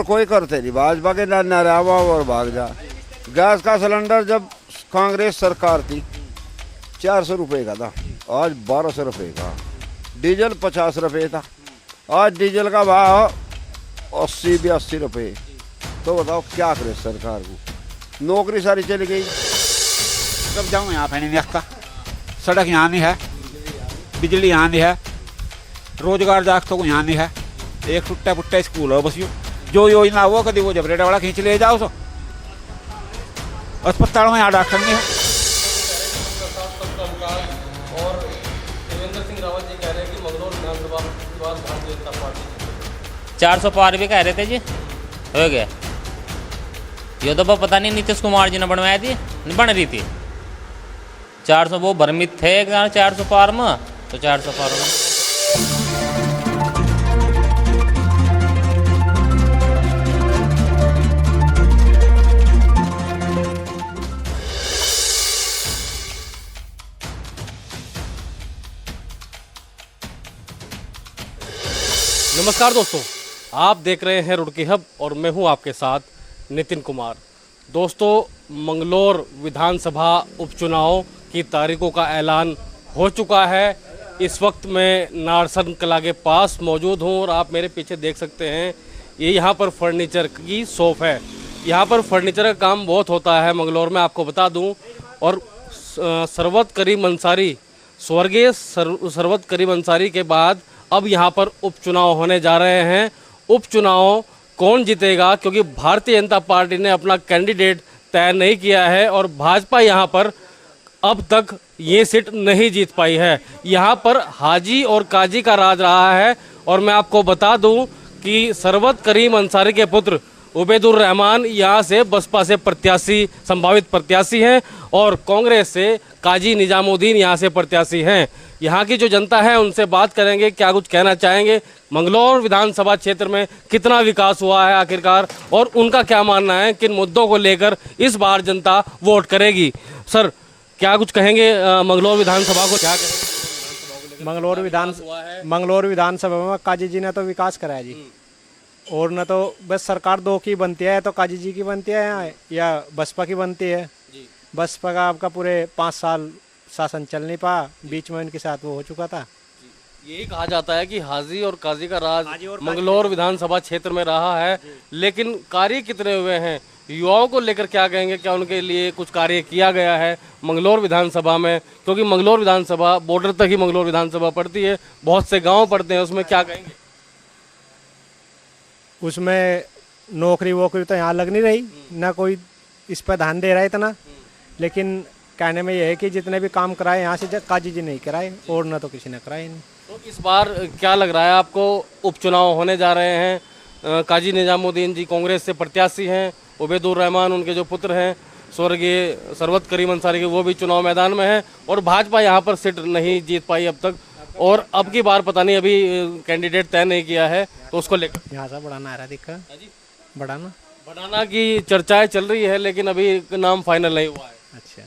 कोई करते नहीं, भाजपा के नारावा और भाग जा। गैस का सिलेंडर जब कांग्रेस सरकार थी 400 रुपये का था, आज 1200 रुपये का। डीजल 50 रुपये था, आज डीजल का भाव 80-82 रुपये। तो बताओ क्या करे सरकार को, नौकरी सारी चली गई। कब जाऊँ यहाँ पे नहीं देखता, सड़क यहाँ नहीं है, बिजली यहाँ नहीं है, रोजगार जागतों को यहाँ नहीं है, एक टुट्टा पुट्टा स्कूल हो बस यो जो योजना वो कभी वो जबरेटा वाला खींच ले जाओ तो अस्पताल में यहाँ डॉक्टर नहीं है। और देवेंद्र सिंह रावत जी कह रहे हैं कि मंगलौर विधानसभा के बाद भारतीय जनता पार्टी 400 पार भी कह रहे थे जी, हो गया ये तो पता नहीं नीतीश कुमार जी ने बनवाया थी, नहीं बन रही थी 400। वो भ्रमित थे 400 पार में, तो 400 पार में। नमस्कार दोस्तों, आप देख रहे हैं रुड़की हब और मैं हूं आपके साथ नितिन कुमार। दोस्तों, मंगलौर विधानसभा उपचुनाव की तारीखों का ऐलान हो चुका है। इस वक्त मैं नारसन कला के पास मौजूद हूं और आप मेरे पीछे देख सकते हैं, ये यहाँ पर फर्नीचर की शॉप है। यहाँ पर फर्नीचर का काम बहुत होता है मंगलौर में, आपको बता दूं। और सरवत करीम अंसारी, स्वर्गीय सरवत करीम अंसारी के बाद अब यहाँ पर उपचुनाव होने जा रहे हैं। उपचुनाव कौन जीतेगा, क्योंकि भारतीय जनता पार्टी ने अपना कैंडिडेट तय नहीं किया है और भाजपा यहाँ पर अब तक ये सीट नहीं जीत पाई है। यहाँ पर हाजी और काजी का राज रहा है। और मैं आपको बता दूं कि सरवत करीम अंसारी के पुत्र उबैदुर रहमान यहाँ से बसपा से प्रत्याशी, संभावित प्रत्याशी हैं और कांग्रेस से काजी निजामुद्दीन यहाँ से प्रत्याशी हैं। यहाँ की जो जनता है उनसे बात करेंगे, क्या कुछ कहना चाहेंगे, मंगलौर विधानसभा क्षेत्र में कितना विकास हुआ है आखिरकार, और उनका क्या मानना है, किन मुद्दों को लेकर इस बार जनता वोट करेगी। सर, क्या कुछ कहेंगे मंगलौर विधानसभा को, क्या कहेंगे? मंगलौर विधानसभा में काजी जी ने तो विकास कराया जी, और न तो बस सरकार दो की बनती है, तो काजी जी की बनती है या बसपा की बनती है। बसपा का आपका पूरे 5 साल शासन चल नहीं पाया, बीच में इनके साथ वो हो चुका था। यही कहा जाता है कि हाजी और काजी का राज मंगलौर विधानसभा क्षेत्र में रहा है, लेकिन कार्य कितने हुए हैं, युवाओं को लेकर क्या कहेंगे, क्या उनके लिए कुछ कार्य किया गया है मंगलौर विधानसभा में? क्योंकि मंगलौर विधानसभा बॉर्डर तक ही मंगलौर विधानसभा पड़ती है, बहुत से गांव पड़ते हैं, उसमें क्या कहेंगे? उसमें नौकरी वोकरी तो यहाँ लग नहीं रही, ना कोई इस पर ध्यान दे रहा है इतना। लेकिन कहने में यह है कि जितने भी काम कराए यहाँ से काजी जी नहीं कराए, और न तो किसी ने कराए नहीं। तो इस बार क्या लग रहा है आपको, उपचुनाव होने जा रहे हैं, काजी निजामुद्दीन जी कांग्रेस से प्रत्याशी हैं, उबैदुर रहमान उनके जो पुत्र हैं स्वर्गीय सरवत करीम अंसारी के, वो भी चुनाव मैदान में हैं, और भाजपा यहाँ पर सीट नहीं जीत पाई अब तक, और अब की बार पता नहीं, अभी कैंडिडेट तय नहीं किया है, तो उसको लेकर यहाँ से बढ़ाना आ रहा दिक्कत, बढ़ाना की चर्चाएं चल रही है, लेकिन अभी नाम फाइनल नहीं हुआ है। अच्छा,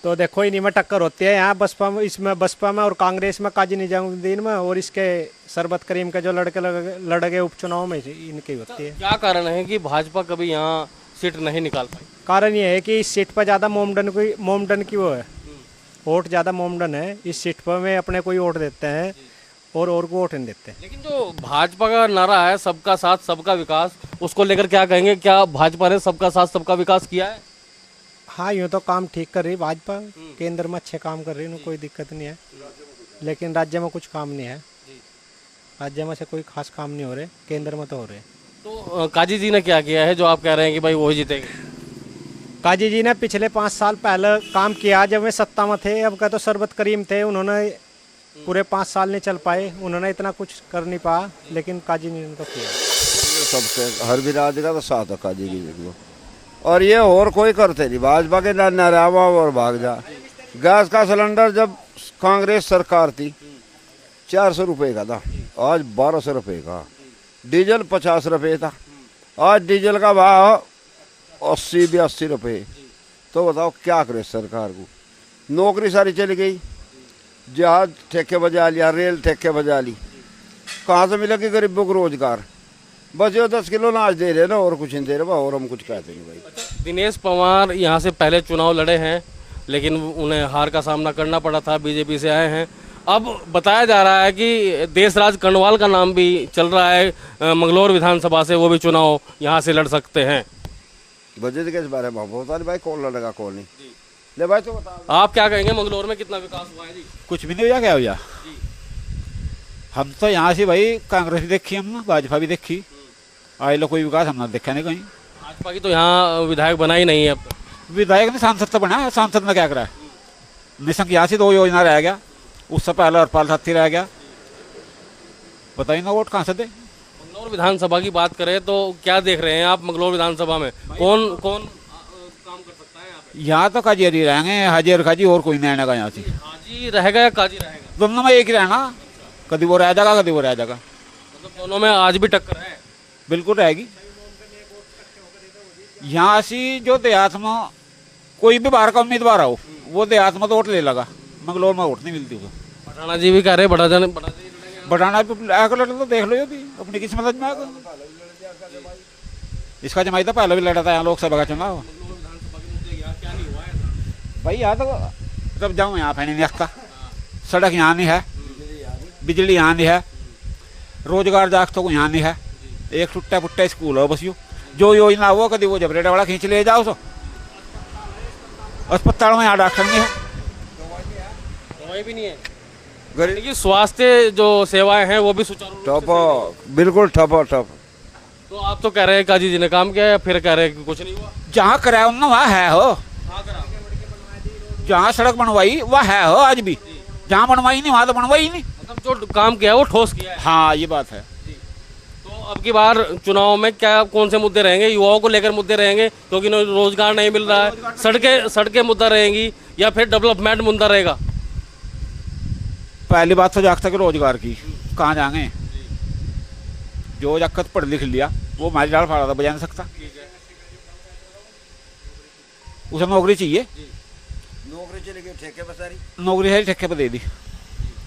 तो देखो इन्हीं में टक्कर होती है यहाँ बसपा में, इसमें बसपा में और कांग्रेस में काजी निजामुद्दीन में, और इसके सरबत करीम के जो लड़के लड़ गए उपचुनाव में इनकी होती है। क्या कारण है कि भाजपा कभी यहाँ सीट नहीं निकाल पाई? कारण ये है कि इस सीट पर ज़्यादा मोमडन की वो है, वोट ज़्यादा मोमडन है। इस सीट पर में अपने कोई वोट देते हैं और को वोट नहीं देते। लेकिन जो भाजपा का नारा है सबका साथ सबका विकास, उसको लेकर क्या कहेंगे, क्या भाजपा ने सबका साथ सबका विकास किया है? हाँ, यूँ तो काम ठीक कर रही भाजपा, केंद्र में अच्छे काम कर रही है, कोई दिक्कत नहीं है। लेकिन राज्य में कुछ काम नहीं है, राज्य में से कोई खास काम नहीं हो रहे, केंद्र में तो हो रहे। तो काजी जी ने क्या किया है जो आप कह रहे हैं कि भाई वही जीतेंगे? काजी जी ने पिछले 5 साल पहले काम किया, जब वे सत्ता में थे। अब का तो सरबत करीम थे, उन्होंने पूरे 5 साल नहीं चल पाए, उन्होंने इतना कुछ कर नहीं पाया, लेकिन काजी जी ने तो किया। सबसे हर विराज का तो साथ है काजी की देखो, और ये और कोई करते नहीं, भाजपा के नारावा और भाग जा। गैस का सिलेंडर जब कांग्रेस सरकार थी 400 रुपये का था, आज 1200 रुपये का। डीजल 50 रुपये था, आज डीजल का भाव 80-82 रुपये। तो बताओ क्या करे सरकार को, नौकरी सारी चली गई, जहाज ठेके बजा लिया, रेल ठेके बजा ली, कहाँ से मिलेगी गरीबों को रोजगार? बस ये 10 किलो अनाज दे रहे ना, और कुछ नहीं दे रहे, और हम कुछ कहते नहीं भाई। दिनेश पंवार यहाँ से पहले चुनाव लड़े हैं, लेकिन उन्हें हार का सामना करना पड़ा था, बीजेपी से आए हैं। अब बताया जा रहा है कि देशराज कर्णवाल का नाम भी चल रहा है मंगलौर विधानसभा से, वो भी चुनाव यहाँ से लड़ सकते हैं। बजट के इस बारे में बता नहीं भाई, कौन लड़ेगा कौन नहीं। ले भाई तो बता, आप क्या कहेंगे, मंगलौर में कितना विकास हुआ है जी? कुछ भी नहीं हुआ, क्या हुआ? हम तो यहाँ से भाई कांग्रेस भी देखी, हम भाजपा भी देखी, आज लोग कोई विकास हमने देखा नहीं कहीं। भाजपा की तो यहाँ विधायक बना ही नहीं है अब तक। विधायक ने सांसद तो बना, सांसद ने क्या करा? निशंक यहाँ से 2 योजना रह गया, उससे पहले हरपाल साथी रह गया, बताइए ना वोट कहाँ से दे। मंगलौर विधानसभा की बात करें तो क्या देख रहे हैं आप मंगलौर विधानसभा में, कौन कौन काम कर सकता है यहाँ पे? यहाँ तो काजी हरी रहेंगे, हाजी और खाजी, और कोई नहीं आएगा यहाँ से। हाजी रहेगा या काजी रहेगा? दोनों में एक ही रहना, कभी वो रह जाएगा कभी वो रह जाएगा, मतलब दोनों में आज भी टक्कर है? बिल्कुल रहेगी। यहाँ से जो देहात में कोई भी बाहर का उम्मीदवार हो, वो देहात में तो वोट ले लगा, मंगलौर में वोट नहीं मिलती उसको। पठाना जी भी कह रहे बड़ा जन बढ़ाना आकर लड़े तो देख लो, ये भी अपनी किस्मत में आकर। इसका जमाई तो पहले भी लड़ा था यहाँ लोकसभा का चुनाव भाई। यहाँ तो जब जाऊँ यहाँ पानी नहीं रखता, सड़क यहाँ नहीं है, बिजली यहाँ नहीं है, रोजगार जागतों को यहाँ नहीं है, एक टुट्टा पुट्टा स्कूल हो बस यूँ, जो योजना हो कभी वो जबरेटा वाला खींच ले जाओ तो अस्पताल में यहाँ डॉक्टर नहीं है, दवाई भी नहीं है, गरीब देखिए स्वास्थ्य जो सेवाएं हैं वो भी सुचारू रूप से ठप, बिल्कुल ठप ठप। तो आप तो कह रहे हैं काजी जी ने काम किया है, फिर कह रहे हैं कि कुछ नहीं हुआ। जहाँ कराया उन्होंने वहाँ है हो, हाँ करा। जहाँ सड़क बनवाई वह है हो आज भी, जहाँ बनवाई नहीं वहाँ तो बनवाई नहीं। मतलब जो काम किया है वो ठोस किया है। हाँ ये बात है। तो अब की बार चुनाव में क्या कौन से मुद्दे रहेंगे? युवाओं को लेकर मुद्दे रहेंगे क्योंकि इन्हें रोजगार नहीं मिल रहा है, सड़कें मुद्दा रहेंगी, या फिर डेवलपमेंट मुद्दा रहेगा? पहली बात तो जागता कि रोजगार की कहाँ जाएंगे, जो जाकत पढ़ लिख लिया वो हमारी डाल फाड़ा तो बजा नहीं सकता, उसे नौकरी चाहिए, नौकरी चली गई ठेके पर सारी, नौकरी है ठेके पर दे दी।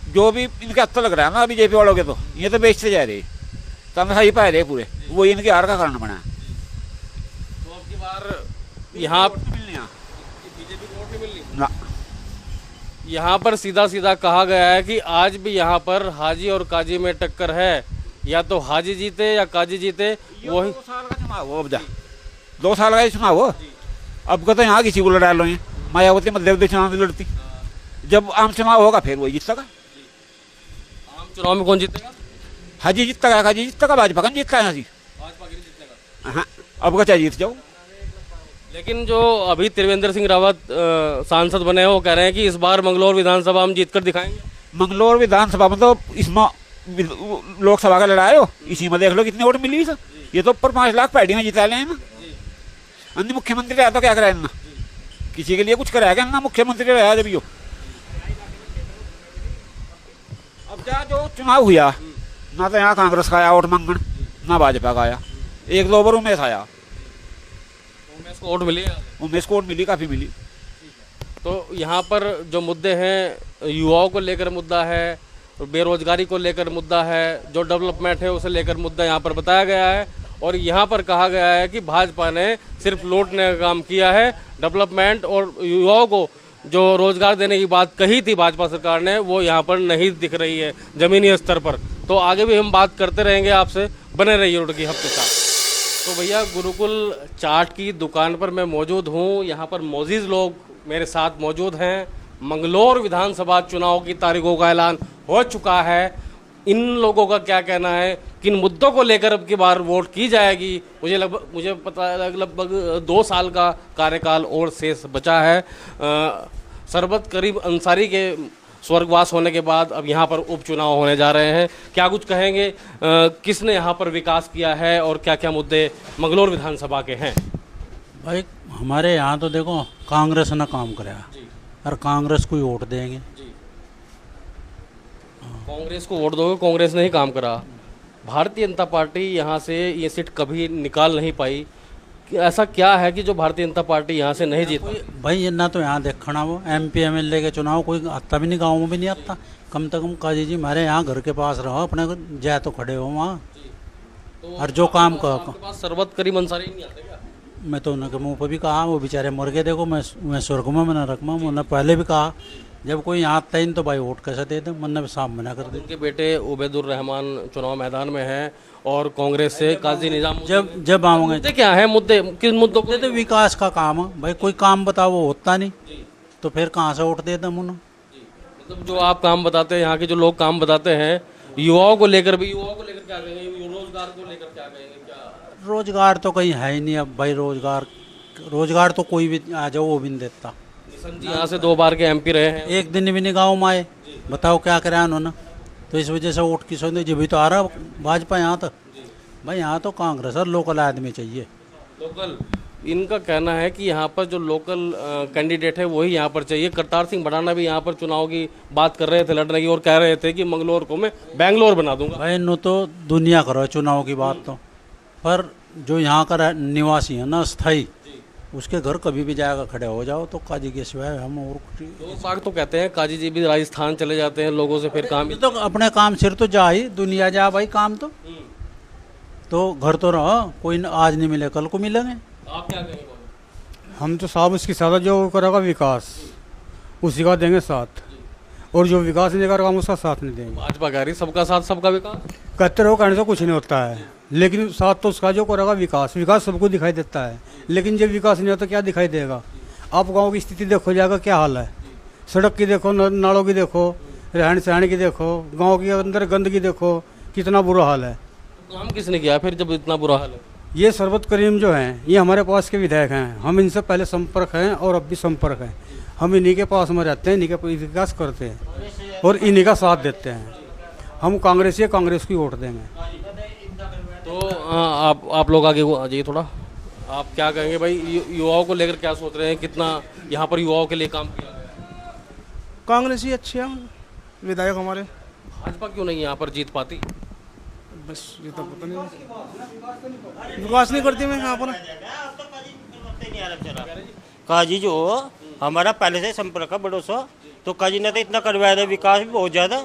जो भी इनके हत्था लग रहा है ना बीजेपी वालों के, तो ये तो बेचते जा रहे, तनख्वाही पा रहे पूरे, वो इनके हार का कारण बना है। तो अब की बार यहाँ बीजेपी को वोट नहीं मिलनी ना, यहाँ पर सीधा सीधा कहा गया है कि आज भी यहाँ पर हाजी और काजी में टक्कर है, या तो हाजी जीते या काजी जीते। वही 2 साल का चुनाव हो, अब जा 2 साल का ही चुनाव हो, अब का तो यहाँ किसी को लड़ा लो, मायावती मध्य प्रदेश चुनाव नहीं लड़ती, जब आम चुनाव होगा फिर वही जीतता। आम चुनाव में कौन जीतेगा? हाजी जीतता है, काजी जीतता, भाजपा का जीतता है यहाँ से। भाजपा के जीतेगा। हाँ, अब का चाहे जीत जाओ। लेकिन जो अभी त्रिवेंद्र सिंह रावत सांसद बने हैं वो कह रहे हैं कि इस बार मंगलौर विधानसभा हम जीत कर दिखाएंगे। मंगलौर विधानसभा में तो इसमें लोकसभा का लड़ाई हो, इसी में देख लो कितने वोट मिली सर, ये तो ऊपर 5 लाख पैडी में जिता ले ना। अन्य मुख्यमंत्री रहा तो क्या कराया ना, किसी के लिए कुछ कराएगा ना, मुख्यमंत्री रहा जब यो। अब क्या जो चुनाव हुआ ना, तो यहाँ कांग्रेस का आया वोट मांगन, ना भाजपा का आया, 1-2 बार उमेश आया, उमेश को वोट मिली है। उमेश को वोट मिली, काफ़ी मिली। तो यहाँ पर जो मुद्दे हैं, युवाओं को लेकर मुद्दा है, बेरोजगारी को लेकर मुद्दा है, जो डेवलपमेंट है उसे लेकर मुद्दा यहाँ पर बताया गया है। और यहाँ पर कहा गया है कि भाजपा ने सिर्फ लूटने का काम किया है, डेवलपमेंट और युवाओं को जो रोजगार देने की बात कही थी भाजपा सरकार ने, वो यहाँ पर नहीं दिख रही है ज़मीनी स्तर पर। तो आगे भी हम बात करते रहेंगे आपसे, बने रहिए रुड़की हब के साथ। तो भैया गुरुकुल चाट की दुकान पर मैं मौजूद हूँ, यहाँ पर मोजीज लोग मेरे साथ मौजूद हैं। मंगलौर विधानसभा चुनाव की तारीखों का ऐलान हो चुका है। इन लोगों का क्या कहना है, किन मुद्दों को लेकर अब की बार वोट की जाएगी? मुझे पता है लगभग 2 साल का कार्यकाल और शेष बचा है। सरबत करीब अंसारी के स्वर्गवास होने के बाद अब यहाँ पर उपचुनाव होने जा रहे हैं। क्या कुछ कहेंगे, किसने यहाँ पर विकास किया है और क्या क्या मुद्दे मंगलौर विधानसभा के हैं? भाई हमारे यहाँ तो देखो कांग्रेस ने काम कराया और कांग्रेस को ही वोट देंगे। कांग्रेस को वोट दोगे, कांग्रेस ने ही काम करा। भारतीय जनता पार्टी यहाँ से ये सीट कभी निकाल नहीं पाई, ऐसा क्या है कि जो भारतीय जनता पार्टी यहाँ से नहीं जीत पाई? भाई ना तो यहाँ देखना वो MP MLA के चुनाव कोई आता भी नहीं, गाँव में भी नहीं आता। कम से कम काजी जी हमारे यहाँ घर के पास रहो, अपने जाए तो खड़े हो वहाँ। और जो काम का आपके पास सरबत करीम अंसारी नहीं आते क्या? मैं तो उनके मुंह पर भी कहा, वो बेचारे मर गए। देखो मैं स्वर्ग में मना रखमा, उन्होंने पहले भी कहा जब कोई यहाँ आता ही तो भाई वोट कैसे दे दे, मन भी साफ मना कर दे। उनके बेटे उबैदुर रहमान चुनाव मैदान में हैं और कांग्रेस से काजी निजाम। जब आऊँगे मुद्दे क्या है? मुद्दे किस मुद्दों को? तो विकास का काम है भाई, कोई काम बताओ वो होता नहीं, तो फिर कहाँ से वोट देता मुन। मतलब जो आप काम बताते हैं, यहाँ के जो लोग काम बताते हैं, युवाओं को लेकर भी, युवाओं को लेकर क्या कहेंगे, रोजगार को लेकर क्या कहेंगे? क्या रोजगार तो कहीं है ही नहीं अब भाई, रोजगार तो कोई भी आ जाओ वो भी नहीं देता। निशंक जी यहाँ से 2 बार के एमपी रहे हैं। एक दिन भी नहीं गाँव में आए, बताओ क्या कराया उन्होंने। तो इस वजह से वोट की सोच जब भी तो आ रहा भाजपा यहाँ तक। भाई यहाँ तो कांग्रेस और लोकल आदमी चाहिए। लोकल, इनका कहना है कि यहाँ पर जो लोकल कैंडिडेट है वही यहाँ पर चाहिए। करतार सिंह भड़ाना भी यहाँ पर चुनाव की बात कर रहे थे लड़ने की, और कह रहे थे कि मंगलोर को मैं बेंगलोर बना दूंगा। भाई नो तो दुनिया करो चुनाव की बात तो, पर जो यहाँ का निवासी है ना स्थायी, उसके घर कभी भी जाएगा खड़े हो जाओ तो काजी के सिवाय हम और लोग बाग तो कहते हैं काजी जी भी राजस्थान चले जाते हैं लोगों से, फिर काम तो अपने काम सिर तो जा ही, दुनिया जा भाई काम तो घर तो रहो, कोई आज नहीं मिले कल को मिलेंगे। आप क्या कहेंगे? हम तो साहब उसकी साथ जो करेगा विकास उसी का देंगे साथ, और जो विकास नहीं करेगा हम उसका साथ नहीं देंगे। भाजपा कह रही सबका साथ सबका विकास, कहते रहो कहने से कुछ नहीं होता है, लेकिन साथ तो उसका जो करेगा विकास सबको दिखाई देता है, लेकिन जब विकास नहीं होता क्या दिखाई देगा। आप गांव की स्थिति देखो जाएगा क्या हाल है, सड़क की देखो, नालों की देखो, रहन सहन की देखो, गाँव के अंदर गंदगी देखो, कितना बुरा हाल है। काम किसने किया फिर जब इतना बुरा हाल है? ये सरबत करीम जो हैं ये हमारे पास के विधायक हैं, हम इनसे पहले संपर्क हैं और अब भी संपर्क हैं। हम इन्हीं के पास में रहते हैं, इन्हीं का विकास करते हैं और इन्हीं का साथ देते हैं। हम कांग्रेस को ही वोट देंगे। तो आप लोग आगे आ जाइए थोड़ा, आप क्या कहेंगे भाई, युवाओं को लेकर क्या सोच रहे हैं? कितना यहाँ पर युवाओं के लिए काम किया गया? कांग्रेस ही अच्छी है विधायक हमारे। भाजपा क्यों नहीं यहाँ पर जीत पाती? बस ये तो पता नहीं, विकास नहीं करती मैं यहाँ पर। काजी जो हमारा पहले से संपर्क है बड़ों से, तो काजी ने तो इतना करवाया था विकास भी बहुत ज़्यादा।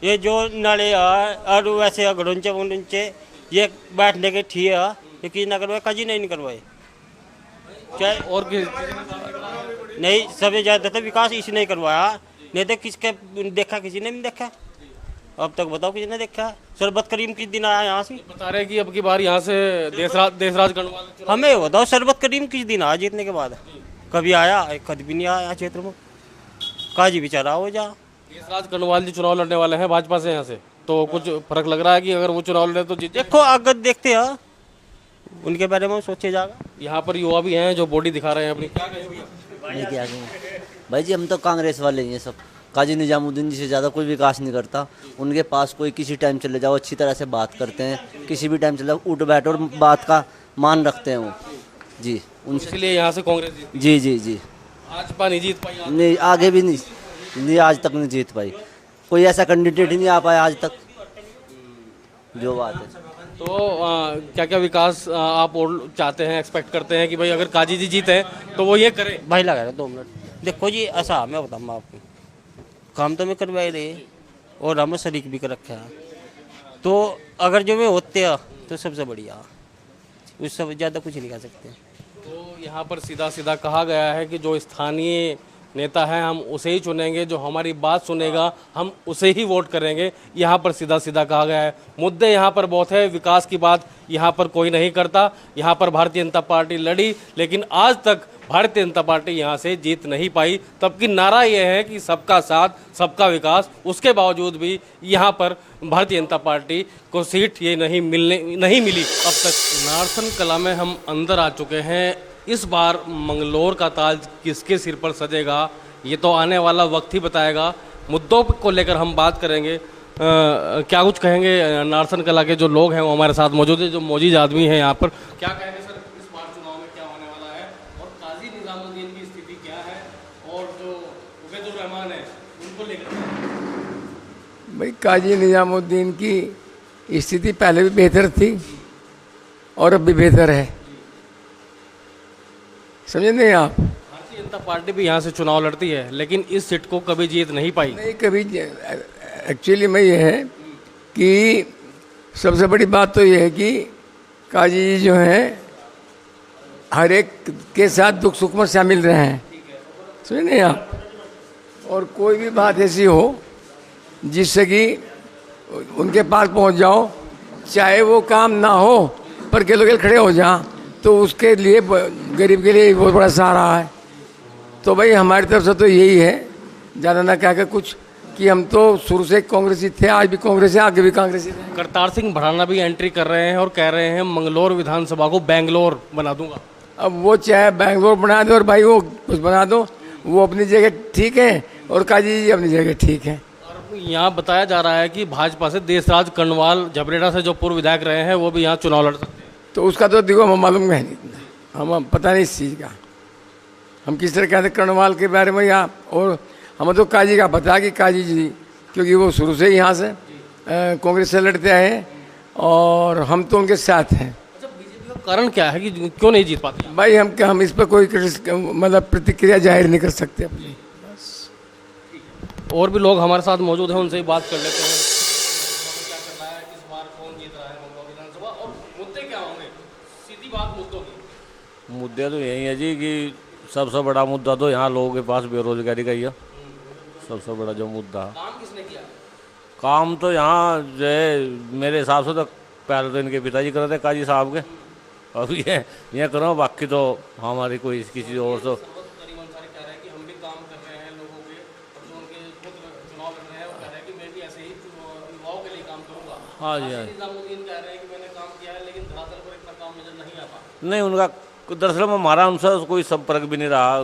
ये जो नाले और वैसे गड़ोंचे वोंचे ये बैठने के ठीक है, ये किसी ना करवाए, काजी नहीं करवाए। चाहे और नहीं सबसे ज़्यादा तो विकास इसी नहीं करवाया, नहीं तो किसके देखा, किसी ने नहीं देखा। अब तक बताओ किसी ने देखा? सरबत करीम किस दिन आया यहाँ से? बता रहे कि अब की बार यहाँ से देशराज गणवाल हमें बताओ सरबत करीम किस दिन आया जीतने के बाद? कभी आया? कभी भी नहीं आया यहाँ क्षेत्र में। काजी बेचारा हो जा। देशराज गणवाल जी चुनाव लड़ने वाले हैं भाजपा से यहाँ से, तो कुछ फर्क लग रहा है कि अगर वो चुनाव लड़े तो जीत? देखो आगे देखते हैं, उनके बारे में सोचे जाएगा। यहाँ पर युवा भी हैं जो बॉडी दिखा रहे हैं अपनी। क्या कहेंगे नहीं क्या कहेंगे भाई जी, हम तो कांग्रेस वाले ही हैं सब। काजी निजामुद्दीन जी से ज़्यादा कोई विकास नहीं करता। उनके पास कोई किसी टाइम चले जाओ अच्छी तरह से बात करते हैं, किसी भी टाइम चले जाओ उठ बैठ और बात का मान रखते हैं वो जी। उनसे इसलिए यहाँ से कांग्रेस जीती। जी जी जी। भाजपा नहीं जीत पाई? नहीं आगे भी नहीं आज तक नहीं जीत पाई, कोई ऐसा कैंडिडेट ही नहीं आ पाया आज तक, जो बात है। तो क्या क्या विकास आप और चाहते हैं, एक्सपेक्ट करते हैं कि भाई अगर काजी जी जीते तो वो ये करें? भाई लगा रहे 2 मिनट। देखो जी ऐसा मैं बताऊँ आपको, काम तो मैं करवाए रहे और हम शरीक भी कर रखे हैं, तो अगर जो मैं होते हैं तो सबसे बढ़िया, उससे ज़्यादा कुछ नहीं कर सकते। तो यहाँ पर सीधा सीधा कहा गया है कि जो स्थानीय नेता है हम उसे ही चुनेंगे, जो हमारी बात सुनेगा हम उसे ही वोट करेंगे। यहाँ पर सीधा सीधा कहा गया है। मुद्दे यहाँ पर बहुत है, विकास की बात यहाँ पर कोई नहीं करता। यहाँ पर भारतीय जनता पार्टी लड़ी, लेकिन आज तक भारतीय जनता पार्टी यहाँ से जीत नहीं पाई। तब की नारा यह है कि सबका साथ सबका विकास, उसके बावजूद भी यहाँ पर भारतीय जनता पार्टी को सीट ये नहीं मिली अब तक। नारसन कला में हम अंदर आ चुके हैं। इस बार मंगलोर का ताज किसके सिर पर सजेगा ये तो आने वाला वक्त ही बताएगा। मुद्दों को लेकर हम बात करेंगे। क्या कुछ कहेंगे नारसन कला के जो लोग हैं वो हमारे साथ मौजूद है, जो मौजूद आदमी हैं यहाँ पर। क्या कहेंगे सर, इस बार चुनाव में क्या होने वाला है और काजी निजामुद्दीन की स्थिति क्या है और जो उबैदुर रहमान है उनको लेकर? भाई काजी निजामुद्दीन की स्थिति पहले भी बेहतर थी और अब भी बेहतर है, समझे नहीं आप? भारतीय जनता पार्टी भी यहाँ से चुनाव लड़ती है, लेकिन इस सीट को कभी जीत नहीं पाई। नहीं कभी। एक्चुअली में ये है कि सबसे बड़ी बात तो ये है कि काजी जी जो हैं हर एक के साथ दुख सुख में शामिल रहे हैं, सुनिए आप। और कोई भी बात ऐसी हो जिससे कि उनके पास पहुंच जाओ, चाहे वो काम ना हो पर के खड़े हो जा, तो उसके लिए गरीब के लिए बहुत बड़ा सहारा है। तो भाई हमारी तरफ से तो यही है, ज़्यादा ना कह के कुछ, कि हम तो शुरू से कांग्रेसी थे, आज भी कांग्रेस है, आगे भी कांग्रेसी थे। करतार सिंह भड़ाना भी एंट्री कर रहे हैं और कह रहे हैं मंगलौर विधानसभा को बेंगलोर बना दूंगा। अब वो चाहे बेंगलोर बना दो और भाई वो कुछ बना दो, वो अपनी जगह ठीक है और काजी जी अपनी जगह ठीक है। और यहाँ बताया जा रहा है कि भाजपा से देशराज कर्णवाल झबरेड़ा से जो पूर्व विधायक रहे हैं वो भी यहाँ चुनाव लड़ सकते हैं। तो उसका तो देखो हमें मालूम है नहीं, हम पता नहीं इस चीज़ का, हम किस तरह कहते कर्णवाल के बारे में यहाँ। और हमें तो काजी का पता है कि काजी जी, क्योंकि वो शुरू से यहाँ से कांग्रेस से लड़ते आए हैं और हम तो उनके साथ हैं। अच्छा, बीजेपी का कारण क्या है कि क्यों नहीं जीत पाती? भाई हम इस पर कोई मतलब प्रतिक्रिया जाहिर नहीं कर सकते अपनी। और भी लोग हमारे साथ मौजूद हैं, उनसे ही बात कर लेते हैं। क्या कर रहा है, किस बार कौन जीत रहा है मंगलौर विधानसभा और मुद्दे क्या होंगे? सीधी बात मुद्दों की। मुद्दे तो यही है जी कि सबसे बड़ा मुद्दा तो यहाँ लोगों के पास बेरोजगारी का ही है, सबसे बड़ा जो मुद्दा। काम किसने किया? काम तो यहाँ जो है मेरे हिसाब से तो पहले तो इनके पिताजी कर रहे थे काजी साहब के, अब ये करो, बाकी तो हमारी कोई किसी और तो हाँ जी हाँ नहीं, उनका दरअसल में हमारा उनसे कोई संपर्क भी नहीं रहा,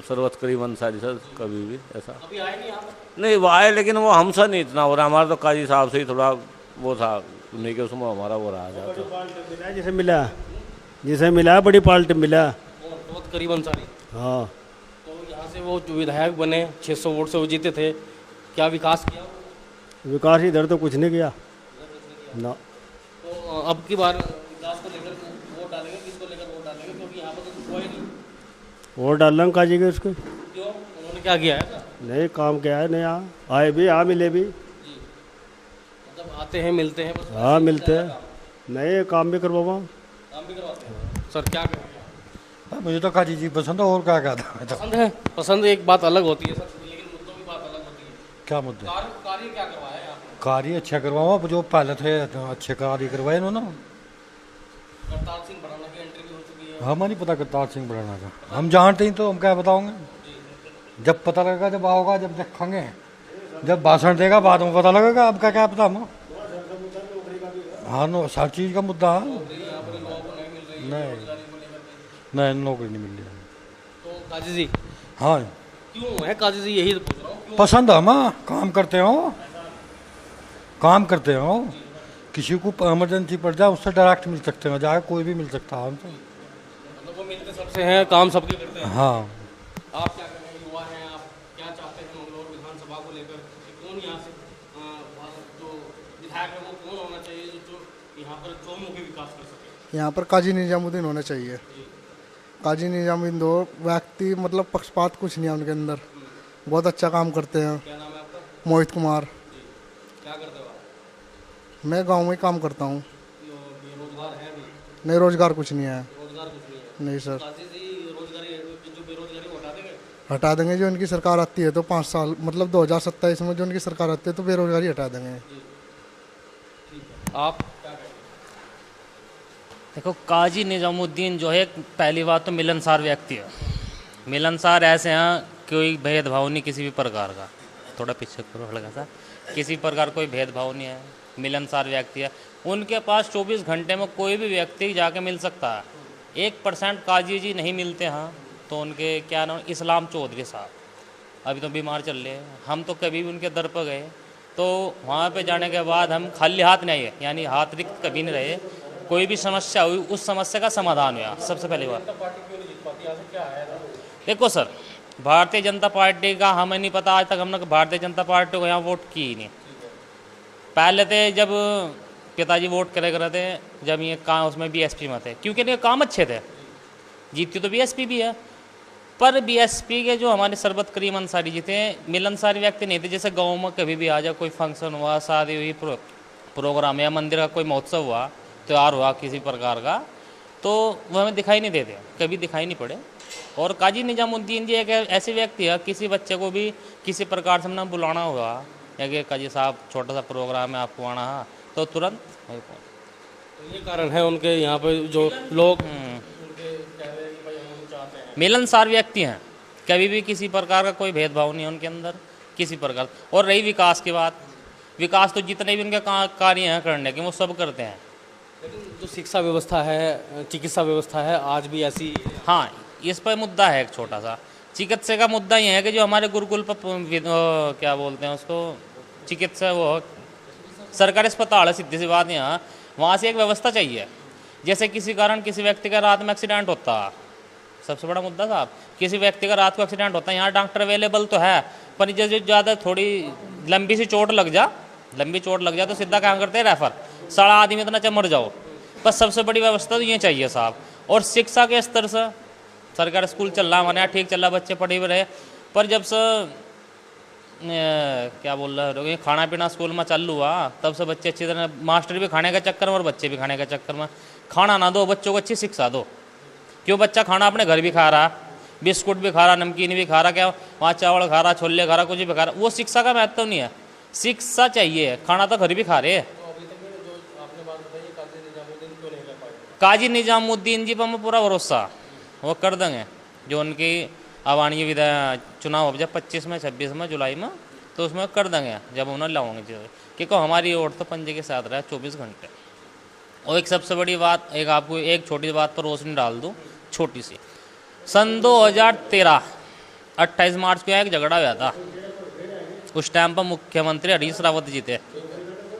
सरवत करीब अंसारी सर कभी भी ऐसा अभी आए नहीं यहाँ नहीं, वो आए लेकिन वो हमसे नहीं इतना हो रहा, हमारा तो काजी साहब से ही थोड़ा वो था, नहीं कि उसमें हमारा वो रहा जाता। जिसे मिला बड़ी पार्टी मिला, बहुत करीब अंसारी। हाँ। तो यहाँ से वो जो विधायक बने 600 वोट से वो जीते थे, क्या विकास किया? विकास इधर तो कुछ नहीं किया ना। तो अब की बार विकास को लेकर वोट डालेंगे, किसको लेकर वोट डालेंगे? क्योंकि यहाँ पर तो कुछ हुआ ही नहीं। वोट डालना काजी के उसको। क्यों, उन्होंने क्या किया है? नहीं काम क्या है, नहीं आए भी, मिले भी। मतलब आते हैं, मिलते हैं बस। हाँ मिलते हैं, नहीं काम भी करवाओ। काम भी करवाते हैं। सर क्या करें? मुझे तो काजी जी पसंद है, और क्या कहता है? पसंद है, पसंद एक बात अलग होती है सर, लेकिन मुद्दों की बात अलग होती है। क्या मुद्दे? कार्य क्या करवाया है आपने? कार्य अच्छा करवाओ, जो पहले थे अच्छे कार्य करवाए इन्होंने। करतार सिंह भड़ाना की एंट्री भी हो चुकी है। हमें नहीं पता करतार सिंह भड़ाना का, हम जानते ही तो हम क्या बताओगे, जब पता लगेगा, जब आओगा, जब देखेंगे, जब भाषण देगा बाद में पता लगेगा। आपका क्या पता हम? हाँ नो, हर चीज़ का मुद्दा है। नहीं नौकरी नहीं मिल रही। तो काजी जी, हाँ क्यों है काजी जी, यही पूछ रहा हूँ। पसंद है हमें, काम करते हो, काम करते हो, किसी को इमरजेंसी पड़ जाए उससे डायरेक्ट मिल सकते हैं, जाए कोई भी मिल सकता है हमसे। मतलब वो मिलते सबसे हैं, काम सबके करते हैं। हाँ। आप क्या करें, युवा हैं, आप क्या चाहते हैं मंगलौर विधानसभा को लेकर कि कौन यहाँ से जो विधायक है वो कौन होना चाहिए जो यहाँ पर चौमुखी विकास कर सके? यहाँ पर काजी निजामुद्दीन होना चाहिए। काजी निजामुद्दीन दो व्यक्ति, मतलब पक्षपात कुछ नहीं है उनके अंदर, बहुत अच्छा काम करते हैं। क्या नाम है आपका? मोहित कुमार। क्या करते हो आप? मैं गांव में काम करता हूँ। रोजगार है अभी? नहीं, रोजगार कुछ नहीं है। रोजगार कुछ नहीं है? नहीं सर। काजी जी रोजगारी, जो बेरोजगारी को हटा देंगे? हटा देंगे, जो इनकी सरकार आती है तो 5 साल, मतलब 2027 में जो इनकी सरकार आती है तो बेरोजगारी हटा देंगे। आप देखो, काजी निजामुद्दीन जो है, पहली बात तो मिलनसार व्यक्ति है। मिलनसार ऐसे हैं, कोई भेदभाव नहीं किसी भी प्रकार का, थोड़ा पीछे करो हल्का सा, किसी प्रकार कोई भेदभाव नहीं है, मिलनसार व्यक्ति है। उनके पास 24 घंटे में कोई भी व्यक्ति जाके मिल सकता है। 1% काजी जी नहीं मिलते हैं तो उनके क्या नाम, इस्लाम चौधरी साहब अभी तो बीमार चल रहे हैं। हम तो कभी भी उनके दर पर गए तो वहाँ पे जाने के बाद हम खाली हाथ नहीं आए, यानी हाथ रिक्त कभी नहीं रहे। कोई भी समस्या हुई, उस समस्या का समाधान हुआ। सबसे पहली बात, देखो सर, भारतीय जनता पार्टी का हमें नहीं पता, आज तक हमने भारतीय जनता पार्टी को यहाँ वोट की ही नहीं। पहले थे जब पिताजी वोट करे कर थे, जब ये काम उसमें बीएसपी में थे, क्योंकि इनके काम अच्छे थे, जीतती तो बीएसपी भी है। पर बीएसपी के जो हमारे सरबत करीम अंसारी जी थे, मिलनसारी व्यक्ति नहीं थे। जैसे गाँव में कभी भी आ जाए, कोई फंक्शन हुआ, शादी हुई, प्रोग्राम या मंदिर का कोई महोत्सव हुआ, त्यौहार हुआ किसी प्रकार का, तो वो हमें दिखाई नहीं देते, कभी दिखाई नहीं पड़े। और काजी निजामुद्दीन जी एक ऐसे व्यक्ति है, किसी बच्चे को भी किसी प्रकार से हमने बुलाना हुआ या कि काजी साहब छोटा सा प्रोग्राम है आपको आना है, तो तुरंत ये कारण है उनके यहाँ पे जो लोग मिलनसार व्यक्ति हैं, कभी भी किसी प्रकार का कोई भेदभाव नहीं है उनके अंदर किसी प्रकार। और रही विकास की बात, विकास तो जितने भी उनके कार्य हैं करने के वो सब करते हैं। लेकिन जो शिक्षा व्यवस्था है, चिकित्सा व्यवस्था है, आज भी ऐसी। हाँ, इस पर मुद्दा है एक छोटा सा। चिकित्सा का मुद्दा ये है कि जो हमारे गुरुकुल पर क्या बोलते हैं उसको, चिकित्सा वो सरकारी अस्पताल है, सीधी सी बात यहाँ, वहाँ से एक व्यवस्था चाहिए। जैसे किसी कारण किसी व्यक्ति का रात में एक्सीडेंट होता, सबसे बड़ा मुद्दा साहब, किसी व्यक्ति का रात को एक्सीडेंट होता है, यहाँ डॉक्टर अवेलेबल तो है, पर जैसे ज़्यादा थोड़ी लंबी सी चोट लग जा तो सीधा काम करते हैं रेफर, सारा आदमी इतना चमर जाओ। बस सबसे बड़ी व्यवस्था तो ये चाहिए साहब। और शिक्षा के स्तर से सरकारी स्कूल चल रहा है हमारे यहाँ, ठीक चल रहा, बच्चे पढ़े हुए रहे, पर जब से क्या बोल रहे हो, खाना पीना स्कूल में चालू हुआ तब से बच्चे अच्छी तरह, मास्टर भी खाने का चक्कर में और बच्चे भी खाने का चक्कर में। खाना ना दो, बच्चों को अच्छी शिक्षा दो। क्यों बच्चा खाना अपने घर भी खा रहा, बिस्कुट भी खा रहा, नमकीन भी खा रहा, क्या वहाँ चावल खा रहा, छोले खा रहा, कुछ भी खा रहा, वो शिक्षा का महत्व नहीं है। शिक्षा चाहिए, खाना तो घर भी खा रहे। काजी निजामुद्दीन जी पर हमें पूरा भरोसा, वो कर देंगे। जो उनकी आवानीय विधायक चुनाव हो जाए 25 में 26 में जुलाई में, तो उसमें कर देंगे जब उन्हें लाओगे, क्योंकि हमारी वोट तो पंजे के साथ रहा 24 घंटे। और एक सबसे बड़ी बात, एक आपको एक छोटी बात पर रोशनी डाल दूँ, छोटी सी। सन 2013 28 मार्च को एक झगड़ा हुआ था, उस टाइम पर मुख्यमंत्री हरीश रावत जी थे,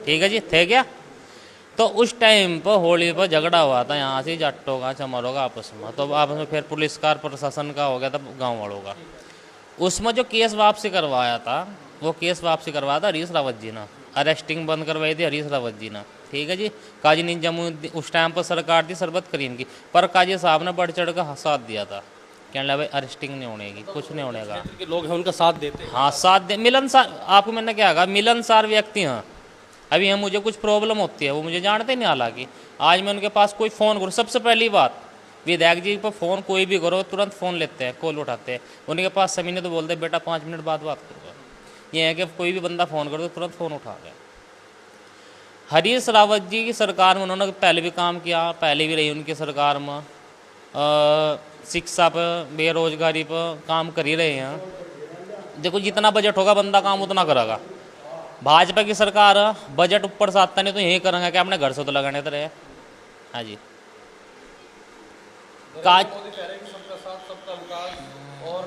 ठीक है जी, थे क्या? तो उस टाइम पर होली पर झगड़ा हुआ था यहाँ से जाटों का चमारों का आपस में, तो आपस में फिर पुलिस का प्रशासन का हो गया था गांव वालों का। उसमें जो केस वापसी करवाया था, वो केस वापसी करवाया था हरीश रावत जी ने, अरेस्टिंग बंद करवाई थी हरीश रावत जी ने, ठीक है जी। काजी निजामुद्दीन उस टाइम पर सरकार थी सरबत करीम की, पर काजी साहब ने बढ़ चढ़ कर साथ दिया था, कहने लगा भाई अरेस्टिंग नहीं होने की, कुछ नहीं होने का। लोग हैं उनका साथ देते हैं। हाँ साथ दे, मिलनसार, आपको मैंने क्या कहा, मिलनसार व्यक्ति हैं। अभी हम मुझे कुछ प्रॉब्लम होती है, वो मुझे जानते नहीं, हालांकि आज मैं उनके पास कोई फ़ोन करूँ, सबसे पहली बात विधायक जी पर फ़ोन कोई भी करो तुरंत फ़ोन लेते हैं, कॉल उठाते हैं। उनके पास समय ने तो बोलते बेटा 5 मिनट बाद बात करूँगा। ये है कि कोई भी बंदा फ़ोन करो तो तुरंत फ़ोन उठा गया। हरीश रावत जी की सरकार में उन्होंने पहले भी काम किया, पहले भी रही उनकी सरकार में, शिक्षा पर, बेरोजगारी पर काम कर ही रहे हैं। देखो जितना बजट होगा बंदा काम उतना करेगा। भाजपा की सरकार बजट ऊपर से आता नहीं तो यही करेंगे कि अपने घर से तो लगाने तो रहे। हाँ जी, काज और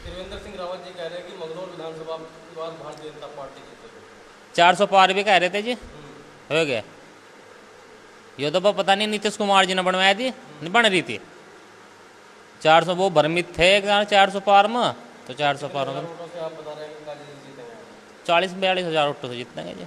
त्रिवेंद्र सिंह रावत जी कह रहे हैं कि मंगलौर विधानसभा की बार भारतीय जनता पार्टी जीतेगी। 400 पार भी कह रहे थे जी, हो गया। ये तो पता नहीं नीतीश कुमार जी ने बनवाया थी, नहीं बन रही थी 400, वो भ्रमित थे 400 पार में, तो 400 पार में 40-42 हज़ार वोटों से जीतेंगे जी।